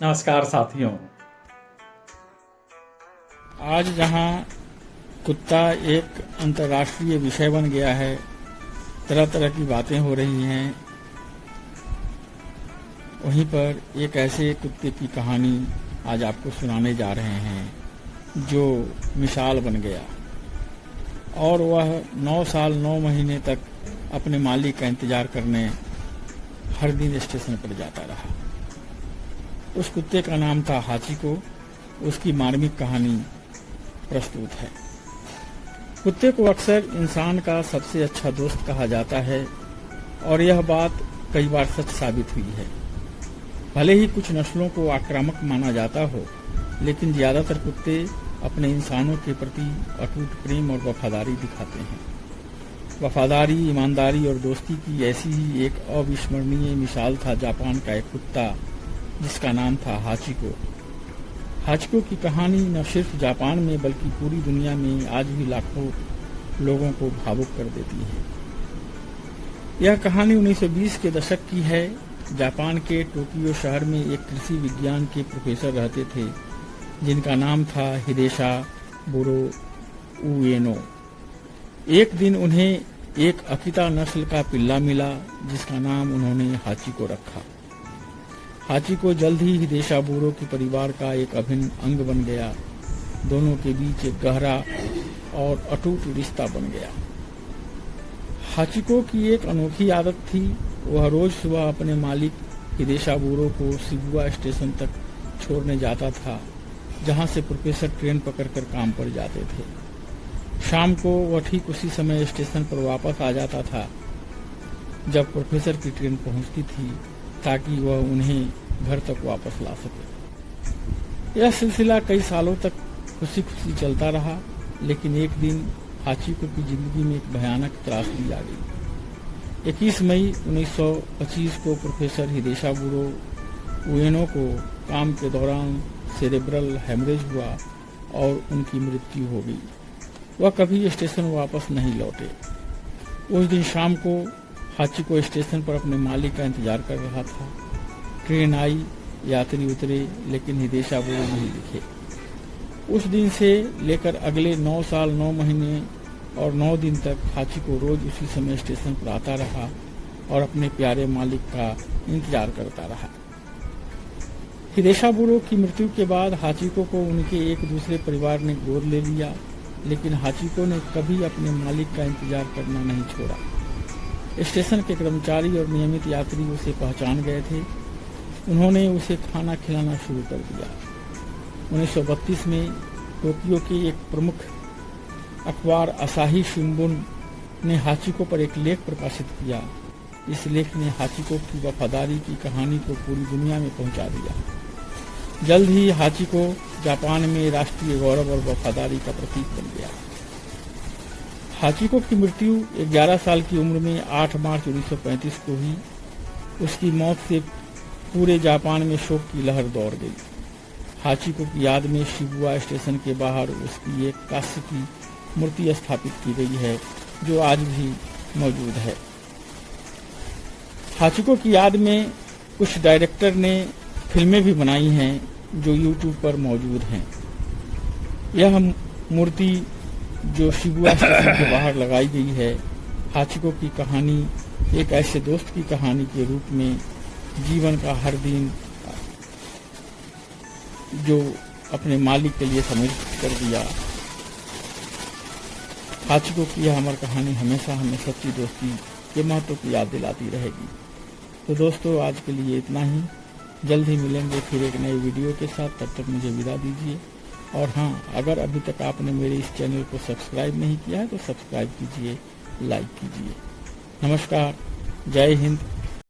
नमस्कार साथियों। आज जहां कुत्ता एक अंतर्राष्ट्रीय विषय बन गया है, तरह तरह की बातें हो रही हैं, वहीं पर एक ऐसे कुत्ते की कहानी आज आपको सुनाने जा रहे हैं जो मिसाल बन गया और वह 9 साल 9 महीने तक अपने मालिक का इंतजार करने हर दिन स्टेशन पर जाता रहा। उस कुत्ते का नाम था हाचिको। उसकी मार्मिक कहानी प्रस्तुत है। कुत्ते को अक्सर इंसान का सबसे अच्छा दोस्त कहा जाता है और यह बात कई बार सच साबित हुई है। भले ही कुछ नस्लों को आक्रामक माना जाता हो, लेकिन ज्यादातर कुत्ते अपने इंसानों के प्रति अटूट प्रेम और वफादारी दिखाते हैं। वफादारी, ईमानदारी और दोस्ती की ऐसी ही एक अविस्मरणीय मिसाल था जापान का एक कुत्ता जिसका नाम था हाचिको। हाचिको की कहानी न सिर्फ जापान में बल्कि पूरी दुनिया में आज भी लाखों लोगों को भावुक कर देती है। यह कहानी 1920 के दशक की है। जापान के टोक्यो शहर में एक कृषि विज्ञान के प्रोफेसर रहते थे जिनका नाम था हिदेशाबुरो उएनो। एक दिन उन्हें एक अकीता नस्ल का पिल्ला मिला जिसका नाम उन्होंने हाचिको रखा। हाचिको जल्द ही हिदेशाबुरो के परिवार का एक अभिन्न अंग बन गया। दोनों के बीच एक गहरा और अटूट रिश्ता बन गया। हाचिको की एक अनोखी आदत थी। वह रोज सुबह अपने मालिक हिदेशाबुरो को शिबुया स्टेशन तक छोड़ने जाता था, जहां से प्रोफेसर ट्रेन पकड़कर काम पर जाते थे। शाम को वह ठीक उसी समय स्टेशन पर वापस आ जाता था जब प्रोफेसर की ट्रेन पहुंचती थी, ताकि वह उन्हें घर तक वापस ला सके। यह सिलसिला कई सालों तक खुशी खुशी चलता रहा, लेकिन एक दिन हाचिको की जिंदगी में एक भयानक त्रासदी आ गई। 21 मई 1925 को प्रोफेसर हिदेशाबुरो उएनो को काम के दौरान सेरेब्रल हेमरेज हुआ और उनकी मृत्यु हो गई। वह कभी स्टेशन वापस नहीं लौटे। उस दिन शाम को हाचिको स्टेशन पर अपने मालिक का इंतजार कर रहा था। ट्रेन आई, यात्री उतरे, लेकिन हिदेशाबुरो नहीं दिखे। उस दिन से लेकर अगले 9 साल 9 महीने और 9 दिन तक हाचिको रोज उसी समय स्टेशन पर आता रहा और अपने प्यारे मालिक का इंतजार करता रहा। हिदेशाबुरो की मृत्यु के बाद हाचिको को उनके एक दूसरे परिवार ने गोद ले लिया, लेकिन हाचिको ने कभी अपने मालिक का इंतजार करना नहीं छोड़ा। स्टेशन के कर्मचारी और नियमित यात्री उसे पहचान गए थे। उन्होंने उसे खाना खिलाना शुरू कर दिया। 1932 में टोक्यो के एक प्रमुख अखबार असाही शिंबुन ने हाचिको पर एक लेख प्रकाशित किया। इस लेख ने हाचिको की वफादारी की कहानी को पूरी दुनिया में पहुंचा दिया। जल्द ही हाचिको जापान में राष्ट्रीय गौरव और वफादारी का प्रतीक बन गया। हाचिको की मृत्यु 11 साल की उम्र में 8 मार्च 1935 को हुई। उसकी मौत से पूरे जापान में शोक की लहर दौड़ गई। हाचिको की याद में शिबुया स्टेशन के बाहर उसकी एक कांस्य की मूर्ति स्थापित की गई है जो आज भी मौजूद है। हाचिको की याद में कुछ डायरेक्टर ने फिल्में भी बनाई हैं जो YouTube पर मौजूद हैं। यह मूर्ति जो शिबुया स्टेशन के बाहर लगाई गई है, हाचिको की कहानी एक ऐसे दोस्त की कहानी के रूप में जीवन का हर दिन जो अपने मालिक के लिए समर्पित कर दिया। हाचिको की यह अमर कहानी हमेशा हमें सच्ची दोस्ती के महत्व की याद दिलाती रहेगी। तो दोस्तों, आज के लिए इतना ही। जल्द ही मिलेंगे फिर एक नए वीडियो के साथ। तब तक मुझे विदा दीजिए। और हाँ, अगर अभी तक आपने मेरे इस चैनल को सब्सक्राइब नहीं किया है तो सब्सक्राइब कीजिए, लाइक कीजिए। नमस्कार, जय हिंद,